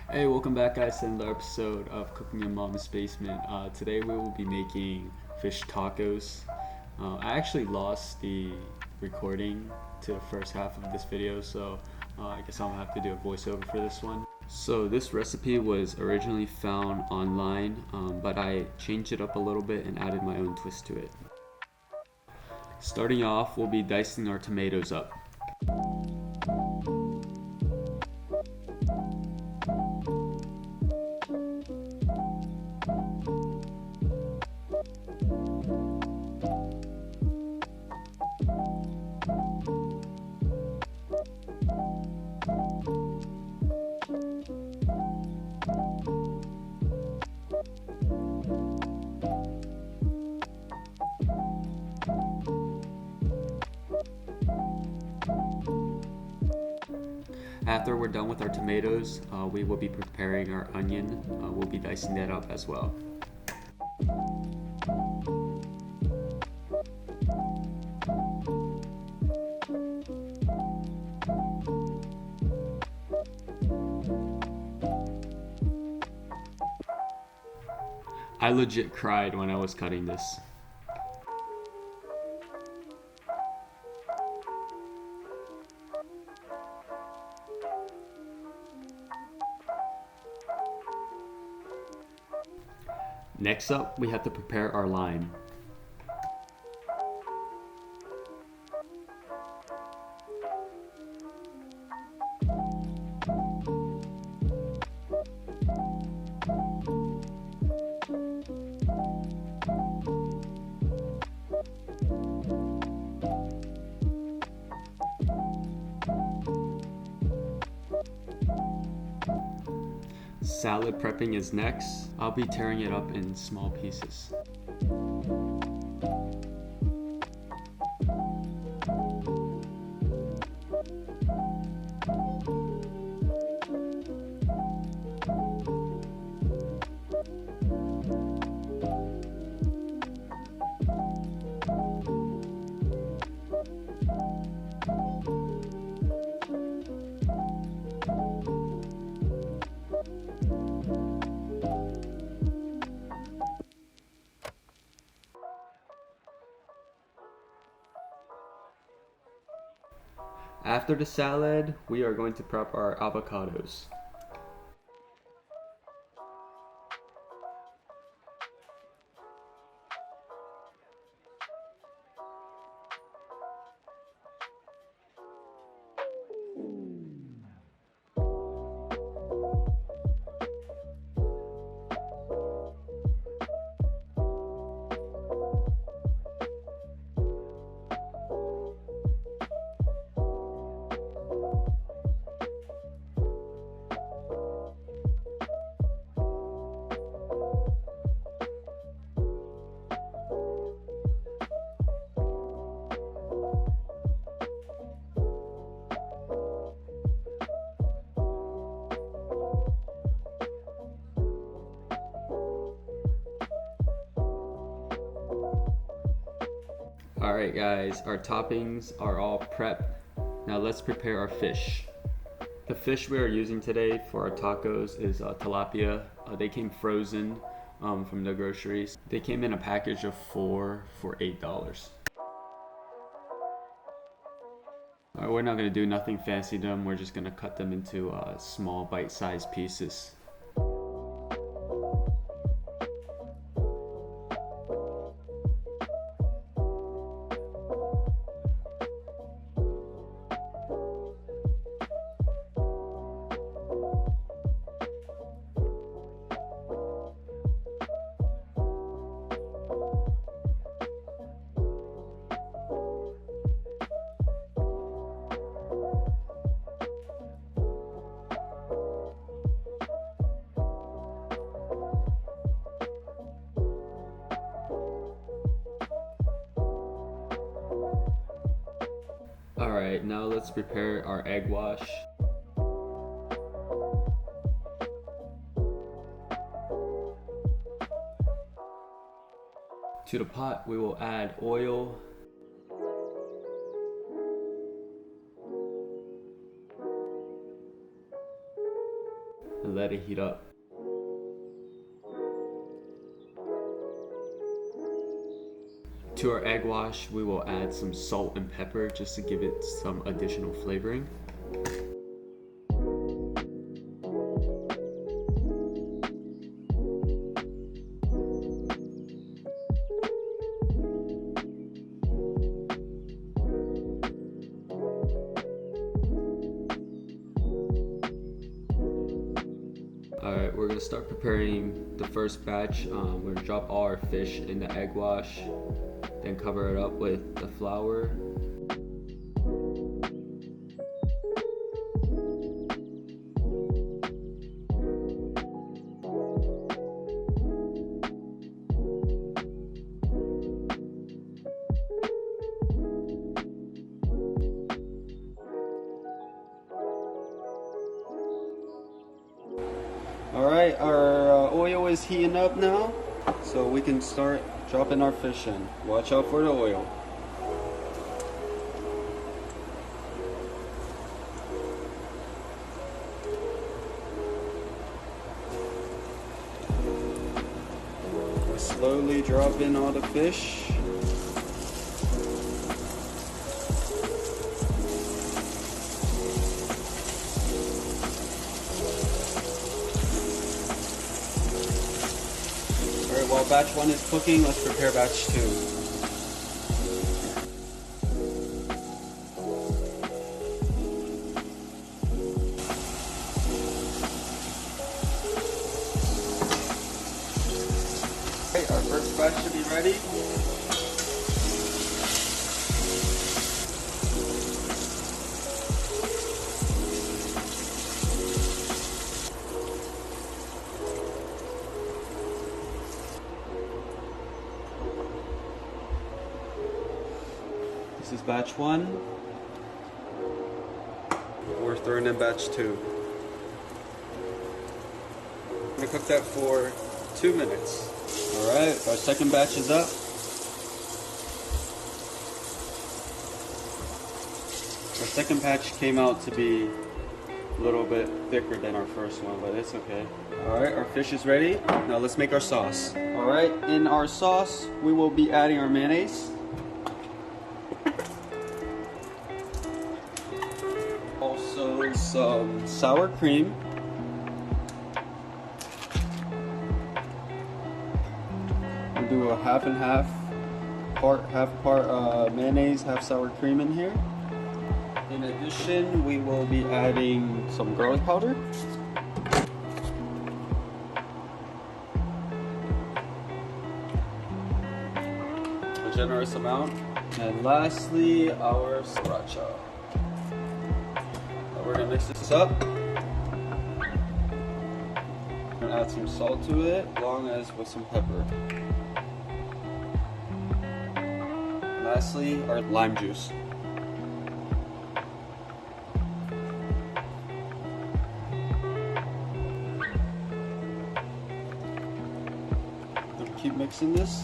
Hey, welcome back guys to another episode of Cooking in Mom's Basement. Today we will be making fish tacos. I actually lost the recording to the first half of this video, so I guess I'm gonna have to do a voiceover for this one. So this recipe was originally found online, but I changed it up a little bit and added my own twist to it. Starting off, we'll be dicing our tomatoes up. After we're done with our tomatoes, we will be preparing our onion. We'll be dicing that up as well. I legit cried when I was cutting this. Next up, we have to prepare our lime. Salad prepping is next. I'll be tearing it up in small pieces. After the salad, we are going to prep our avocados. Alright guys, our toppings are all prepped. Now let's prepare our fish. The fish we are using today for our tacos is tilapia. They came frozen from the groceries. They came in a package of 4 for $8. Alright, we're not going to do nothing fancy to them. We're just going to cut them into small bite-sized pieces. Alright, now let's prepare our egg wash. To the pot, we will add oil, and let it heat up. To our egg wash, we will add some salt and pepper just to give it some additional flavoring. Alright, we're gonna start preparing the first batch. We're gonna drop all our fish in the egg wash, then cover it up with the flour. Alright, our oil is heating up now, so we can start dropping our fish in. Watch out for the oil. We're slowly dropping all the fish. Alright, while batch 1 is cooking, let's prepare batch 2. Alright, our first batch should be ready. This is batch 1. We're throwing in batch 2. I'm gonna cook that for 2 minutes. Alright, our second batch is up. Our second batch came out to be a little bit thicker than our first one, but it's okay. Alright, our fish is ready. Now let's make our sauce. Alright, in our sauce, we will be adding our mayonnaise. Also some sour cream. We'll do a half and half part mayonnaise, half sour cream in here. In addition, we will be adding some garlic powder. A generous amount. And lastly, our sriracha. We're gonna mix this up. We're gonna add some salt to it, along as with some pepper. Lastly, our lime juice. Keep mixing this.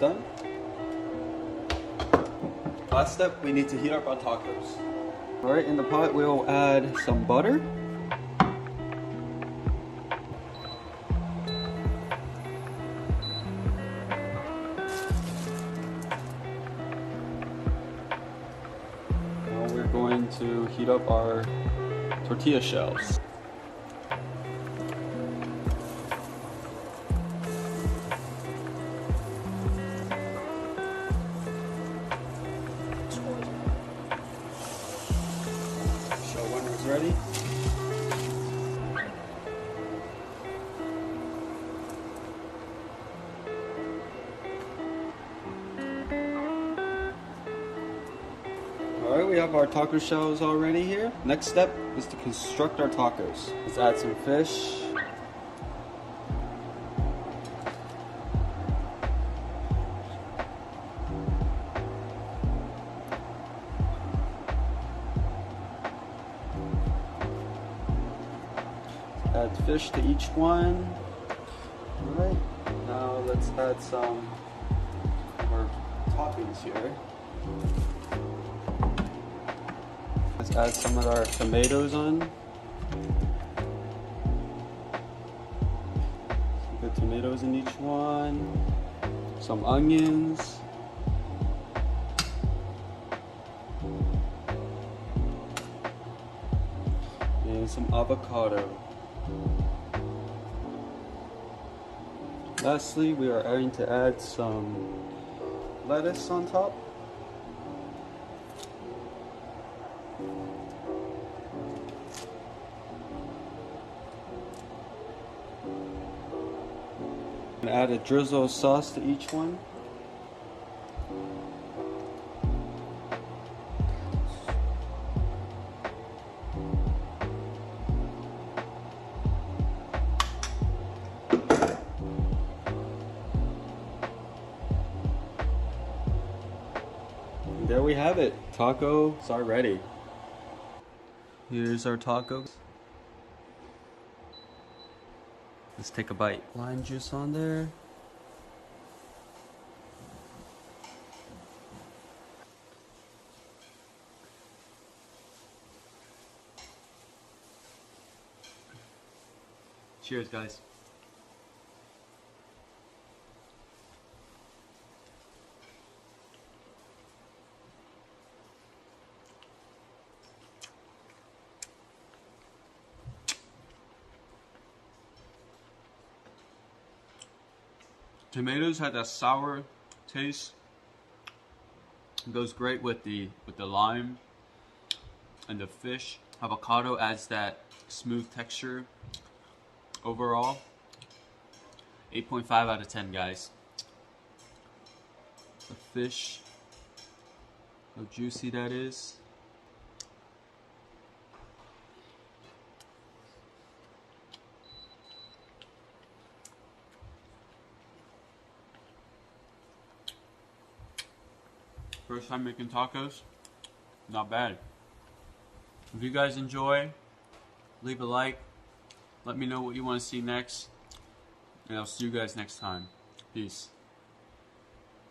Done. Last step, we need to heat up our tacos. Alright, in the pot we'll add some butter. Now we're going to heat up our tortilla shells. Ready? Alright, we have our taco shells already here. Next step is to construct our tacos. Let's add some fish. add fish to each one. Alright, now let's add some of our toppings here. Let's add some of our tomatoes on. Some good tomatoes in each one. Some onions. And some avocado. Lastly, we are going to add some lettuce on top. And add a drizzle of sauce to each one. And there we have it. Tacos are ready. Here's our tacos. Let's take a bite. Lime juice on there. Cheers, guys. Tomatoes had that sour taste. It goes great with the lime and the fish. Avocado adds that smooth texture. Overall, 8.5 out of 10, guys. The fish, how juicy that is. First time making tacos, not bad. If you guys enjoy, leave a like. Let me know what you want to see next. And I'll see you guys next time. Peace.